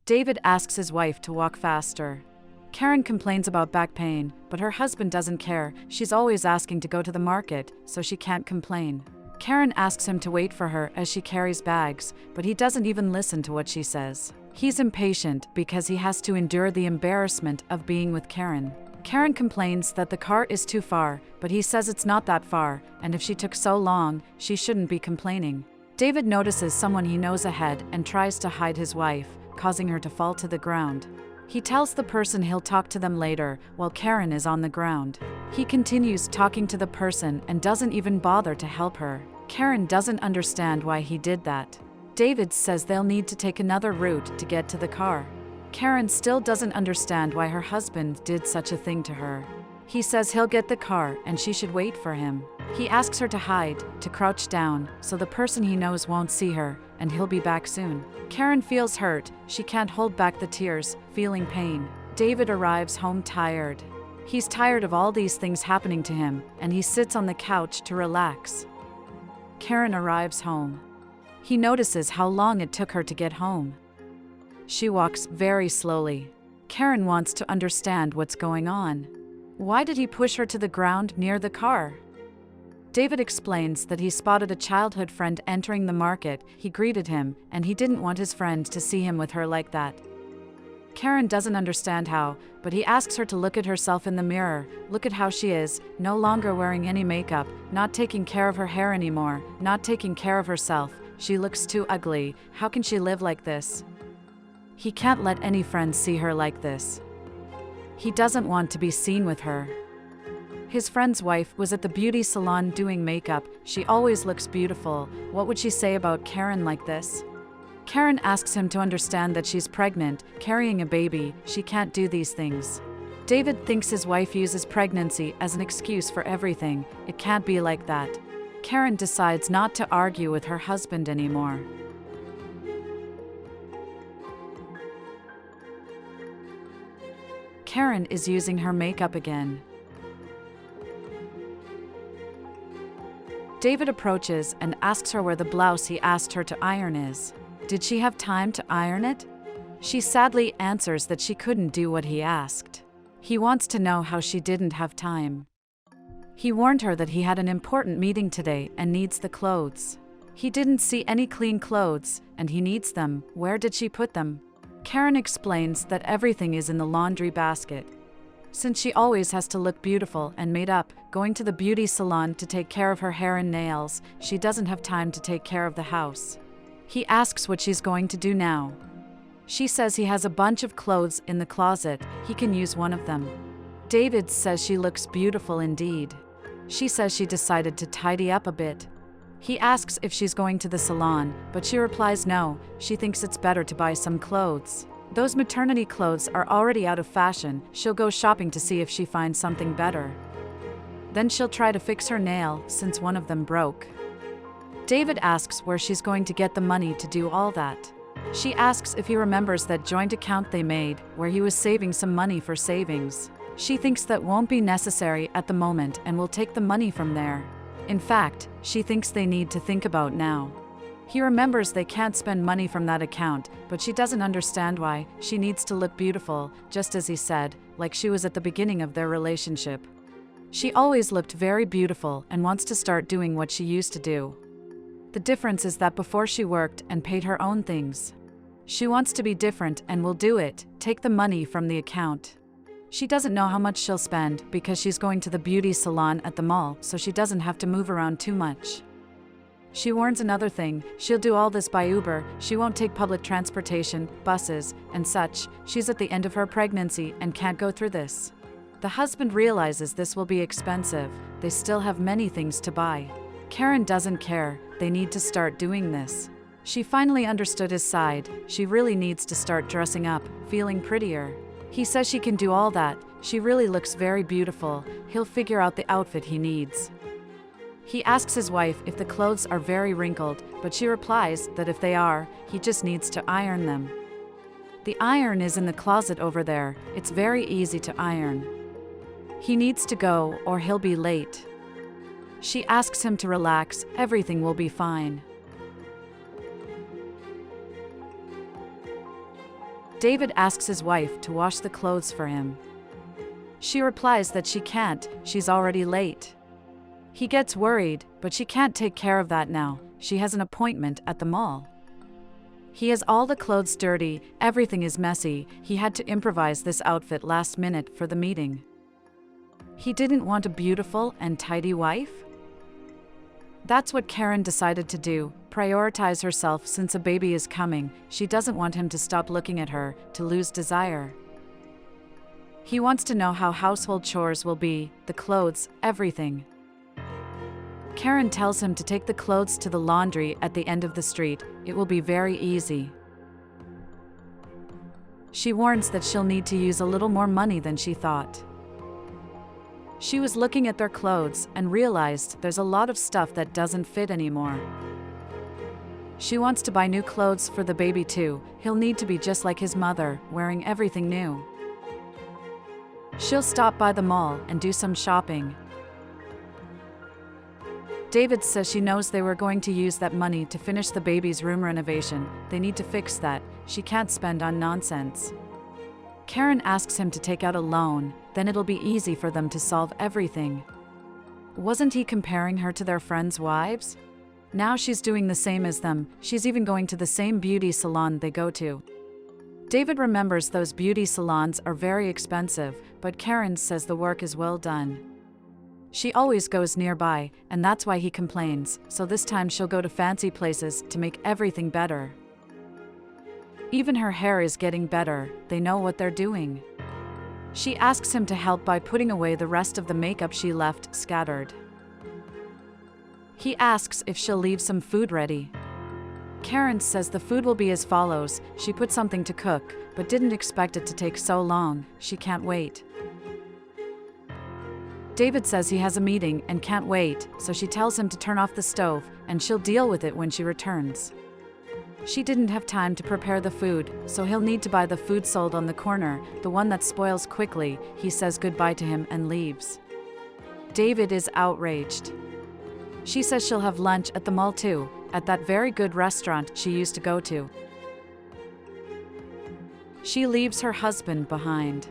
David asks his wife to walk faster. Karen complains about back pain, but her husband doesn't care. She's always asking to go to the market, so she can't complain. Karen asks him to wait for her as she carries bags, but he doesn't even listen to what she says. He's impatient because he has to endure the embarrassment of being with Karen. Karen complains that the car is too far, but he says it's not that far, and if she took so long, she shouldn't be complaining. David notices someone he knows ahead and tries to hide his wife, causing her to fall to the ground. He tells the person he'll talk to them later, while Karen is on the ground. He continues talking to the person and doesn't even bother to help her. Karen doesn't understand why he did that. David says they'll need to take another route to get to the car. Karen still doesn't understand why her husband did such a thing to her. He says he'll get the car and she should wait for him. He asks her to hide, to crouch down, so the person he knows won't see her, and he'll be back soon. Karen feels hurt. She can't hold back the tears, feeling pain. David arrives home tired. He's tired of all these things happening to him, and he sits on the couch to relax. Karen arrives home. He notices how long it took her to get home. She walks very slowly. Karen wants to understand what's going on. Why did he push her to the ground near the car? David explains that he spotted a childhood friend entering the market. He greeted him, and he didn't want his friend to see him with her like that. Karen doesn't understand how, but he asks her to look at herself in the mirror. Look at how she is, no longer wearing any makeup, not taking care of her hair anymore, not taking care of herself. She looks too ugly. How can she live like this? He can't let any friends see her like this. He doesn't want to be seen with her. His friend's wife was at the beauty salon doing makeup. She always looks beautiful. What would she say about Karen like this? Karen asks him to understand that she's pregnant, carrying a baby. She can't do these things. David thinks his wife uses pregnancy as an excuse for everything. It can't be like that. Karen decides not to argue with her husband anymore. Karen is using her makeup again. David approaches and asks her where the blouse he asked her to iron is. Did she have time to iron it? She sadly answers that she couldn't do what he asked. He wants to know how she didn't have time. He warned her that he had an important meeting today and needs the clothes. He didn't see any clean clothes, and he needs them. Where did she put them? Karen explains that everything is in the laundry basket. Since she always has to look beautiful and made up, going to the beauty salon to take care of her hair and nails, she doesn't have time to take care of the house. He asks what she's going to do now. She says he has a bunch of clothes in the closet. He can use one of them. David says she looks beautiful indeed. She says she decided to tidy up a bit. He asks if she's going to the salon, but she replies no. She thinks it's better to buy some clothes. Those maternity clothes are already out of fashion. She'll go shopping to see if she finds something better. Then she'll try to fix her nail since one of them broke. David asks where she's going to get the money to do all that. She asks if he remembers that joint account they made, where he was saving some money for savings. She thinks that won't be necessary at the moment and will take the money from there. In fact, she thinks they need to think about now. He remembers they can't spend money from that account, but she doesn't understand why. She needs to look beautiful, just as he said, like she was at the beginning of their relationship. She always looked very beautiful and wants to start doing what she used to do. The difference is that before she worked and paid her own things. She wants to be different and will do it, take the money from the account. She doesn't know how much she'll spend because she's going to the beauty salon at the mall, so she doesn't have to move around too much. She warns another thing, she'll do all this by Uber. She won't take public transportation, buses, and such. She's at the end of her pregnancy and can't go through this. The husband realizes this will be expensive. They still have many things to buy. Karen doesn't care. They need to start doing this. She finally understood his side. She really needs to start dressing up, feeling prettier. He says she can do all that. She really looks very beautiful. He'll figure out the outfit he needs. He asks his wife if the clothes are very wrinkled, but she replies that if they are, he just needs to iron them. The iron is in the closet over there. It's very easy to iron. He needs to go or he'll be late. She asks him to relax. Everything will be fine. David asks his wife to wash the clothes for him. She replies that she can't, she's already late. He gets worried, but she can't take care of that now, she has an appointment at the mall. He has all the clothes dirty, everything is messy, he had to improvise this outfit last minute for the meeting. He didn't want a beautiful and tidy wife? That's what Karen decided to do, prioritize herself since a baby is coming. She doesn't want him to stop looking at her, to lose desire. He wants to know how household chores will be, the clothes, everything. Karen tells him to take the clothes to the laundry at the end of the street. It will be very easy. She warns that she'll need to use a little more money than she thought. She was looking at their clothes and realized there's a lot of stuff that doesn't fit anymore. She wants to buy new clothes for the baby too. He'll need to be just like his mother, wearing everything new. She'll stop by the mall and do some shopping. David says she knows they were going to use that money to finish the baby's room renovation. They need to fix that. She can't spend on nonsense. Karen asks him to take out a loan, then it'll be easy for them to solve everything. Wasn't he comparing her to their friends' wives? Now she's doing the same as them, she's even going to the same beauty salon they go to. David remembers those beauty salons are very expensive, but Karen says the work is well done. She always goes nearby, and that's why he complains, so this time she'll go to fancy places to make everything better. Even her hair is getting better, they know what they're doing. She asks him to help by putting away the rest of the makeup she left scattered. He asks if she'll leave some food ready. Karen says the food will be as follows. She put something to cook, but didn't expect it to take so long. She can't wait. David says he has a meeting and can't wait, so she tells him to turn off the stove, and she'll deal with it when she returns. She didn't have time to prepare the food, so he'll need to buy the food sold on the corner, the one that spoils quickly. He says goodbye to him and leaves. David is outraged. She says she'll have lunch at the mall too, at that very good restaurant she used to go to. She leaves her husband behind.